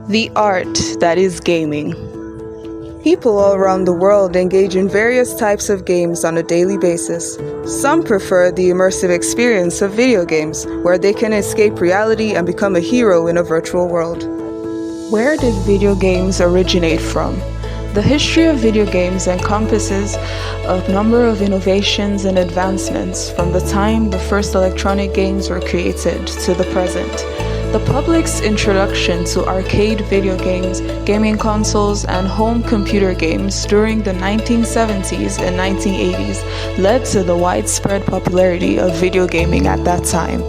The art that is gaming. People all around the world engage in various types of games on a daily basis. Some prefer the immersive experience of video games, where they can escape reality and become a hero in a virtual world. Where did video games originate from? The history of video games encompasses a number of innovations and advancements from the time the first electronic games were created to the present. The public's introduction to arcade video games, gaming consoles, and home computer games during the 1970s and 1980s led to the widespread popularity of video gaming at that time.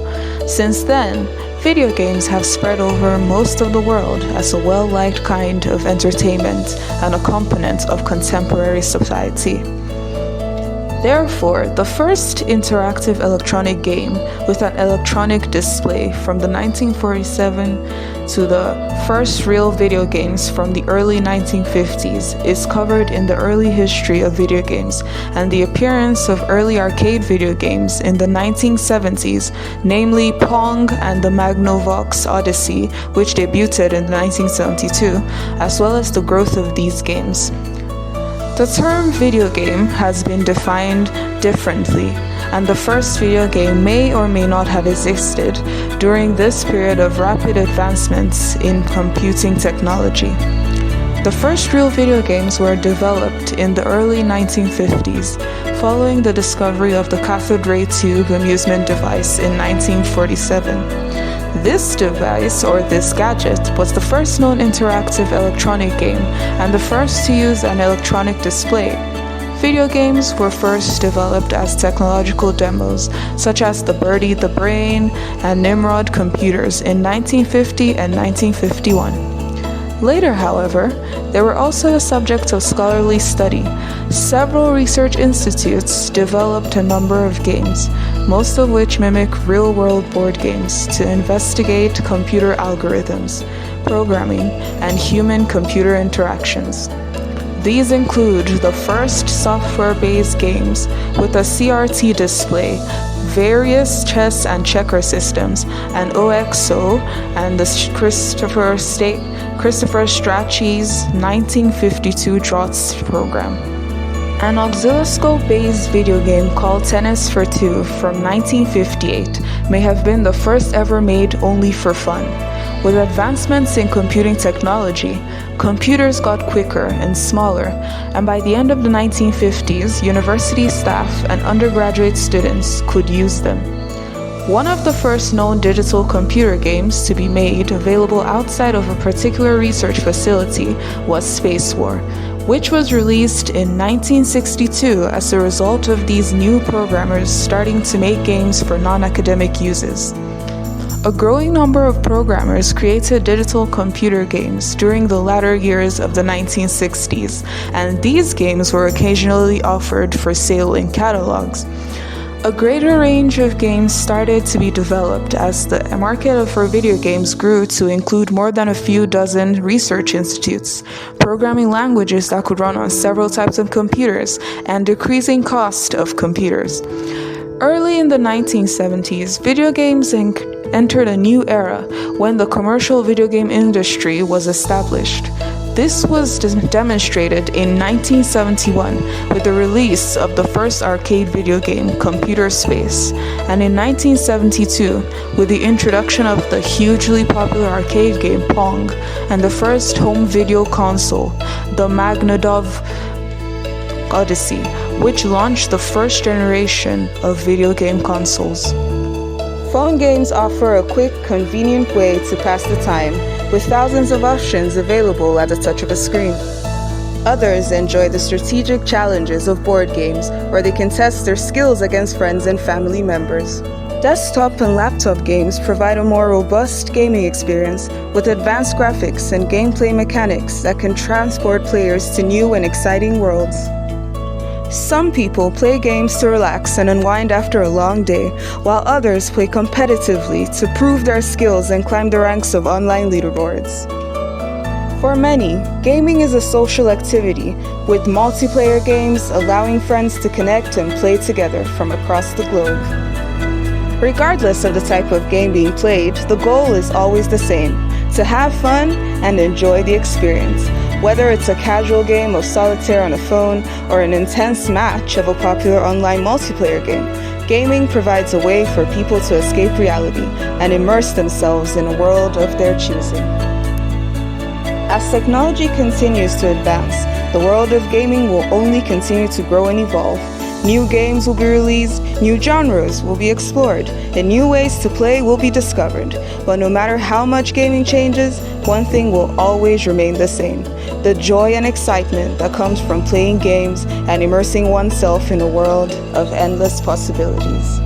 Since then, video games have spread over most of the world as a well-liked kind of entertainment and a component of contemporary society. Therefore, the first interactive electronic game with an electronic display from the 1947 to the first real video games from the early 1950s is covered in the early history of video games and the appearance of early arcade video games in the 1970s, namely Pong and the Magnavox Odyssey, which debuted in 1972, as well as the growth of these games. The term video game has been defined differently, and the first video game may or may not have existed during this period of rapid advancements in computing technology. The first real video games were developed in the early 1950s, following the discovery of the cathode ray tube amusement device in 1947. This device, or this gadget, was the first known interactive electronic game and the first to use an electronic display. Video games were first developed as technological demos, such as the Birdie the Brain and Nimrod computers in 1950 and 1951. Later, however, they were also a subject of scholarly study. Several research institutes developed a number of games, most of which mimic real-world board games, to investigate computer algorithms, programming, and human-computer interactions. These include the first software-based games with a CRT display, various chess and checker systems, and OXO, and the Christopher Strachey's 1952 Draughts program. An oscilloscope-based video game called Tennis for Two from 1958 may have been the first ever made only for fun. With advancements in computing technology, computers got quicker and smaller, and by the end of the 1950s, university staff and undergraduate students could use them. One of the first known digital computer games to be made available outside of a particular research facility was Space War, which was released in 1962 as a result of these new programmers starting to make games for non-academic uses. A growing number of programmers created digital computer games during the latter years of the 1960s, and these games were occasionally offered for sale in catalogs. A greater range of games started to be developed as the market for video games grew to include more than a few dozen research institutes, programming languages that could run on several types of computers, and decreasing cost of computers. Early in the 1970s, video games entered a new era when the commercial video game industry was established. This was demonstrated in 1971 with the release of the first arcade video game, Computer Space, and in 1972 with the introduction of the hugely popular arcade game Pong and the first home video console, the Magnavox Odyssey, which launched the first generation of video game consoles. Phone games offer a quick, convenient way to pass the time, with thousands of options available at the touch of a screen. Others enjoy the strategic challenges of board games, where they can test their skills against friends and family members. Desktop and laptop games provide a more robust gaming experience with advanced graphics and gameplay mechanics that can transport players to new and exciting worlds. Some people play games to relax and unwind after a long day, while others play competitively to prove their skills and climb the ranks of online leaderboards. For many, gaming is a social activity, with multiplayer games allowing friends to connect and play together from across the globe. Regardless of the type of game being played, the goal is always the same: to have fun and enjoy the experience. Whether it's a casual game of solitaire on a phone or an intense match of a popular online multiplayer game, gaming provides a way for people to escape reality and immerse themselves in a world of their choosing. As technology continues to advance, the world of gaming will only continue to grow and evolve. New games will be released, new genres will be explored, and new ways to play will be discovered. But no matter how much gaming changes, one thing will always remain the same: the joy and excitement that comes from playing games and immersing oneself in a world of endless possibilities.